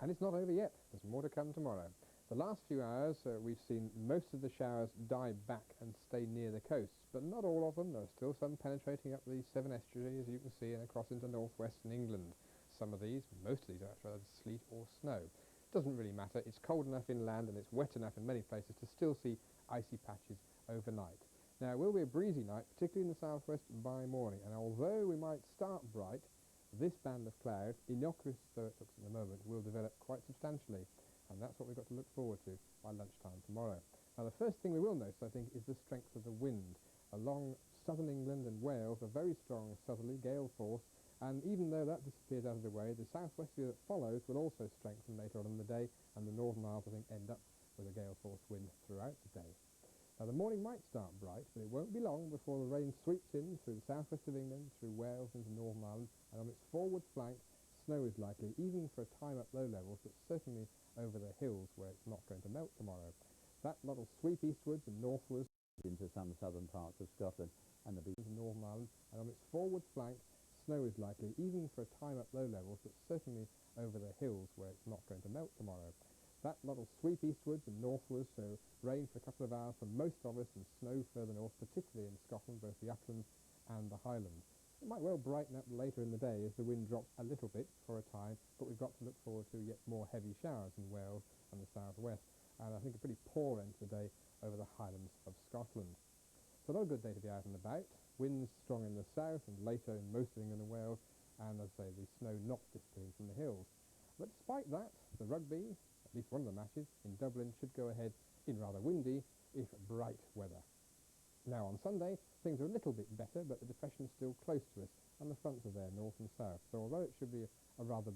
And it's not over yet. There's more to come tomorrow. The last few hours, we've seen most of the showers die back and stay near the coasts, but not all of them. There are still some penetrating up the Severn Estuary, as you can see, and across into northwestern England. Some of these, most of these are actually sleet or snow. Doesn't really matter. It's cold enough inland and it's wet enough in many places to still see icy patches overnight. Now, it will be a breezy night, particularly in the southwest by morning, and although we might start bright, this band of cloud, innocuous though it looks at the moment, will develop quite substantially, and that's what we've got to look forward to by lunchtime tomorrow. Now, the first thing we will notice, I think, is the strength of the wind. Along southern England and Wales, a very strong southerly gale force, and even though that disappears out of the way, the southwesterly that follows will also strengthen later on in the day, and the Northern Isles, I think, end up with a gale force wind throughout the day. Now, the morning might start bright, but it won't be long before the rain sweeps in through the southwest of England, through Wales into Northern Ireland, and on its forward flank, snow is likely, even for a time at low levels, but certainly over the hills where it's not going to melt tomorrow. That lot will sweep eastwards and northwards into some southern parts of Scotland and the into Northern Ireland, and on its forward flank, snow is likely, even for a time at low levels, but certainly over the hills where it's not going to melt tomorrow. That lot will sweep eastwards and northwards, so rain for a couple of hours for most of us and snow further north, particularly in Scotland, both the uplands and the highlands. It might well brighten up later in the day as the wind drops a little bit for a time, but we've got to look forward to yet more heavy showers in Wales and the southwest, and I think a pretty poor end to the day over the highlands of Scotland. So not a good day to be out and about. Winds strong in the south and later in most of England and Wales, and as I say, the snow not disappearing from the hills. But despite that, the rugby, at least one of the matches in Dublin, should go ahead in rather windy, if bright weather. Now on Sunday, things are a little bit better, but the depression's still close to us, and the fronts are there, north and south. So although it should be a rather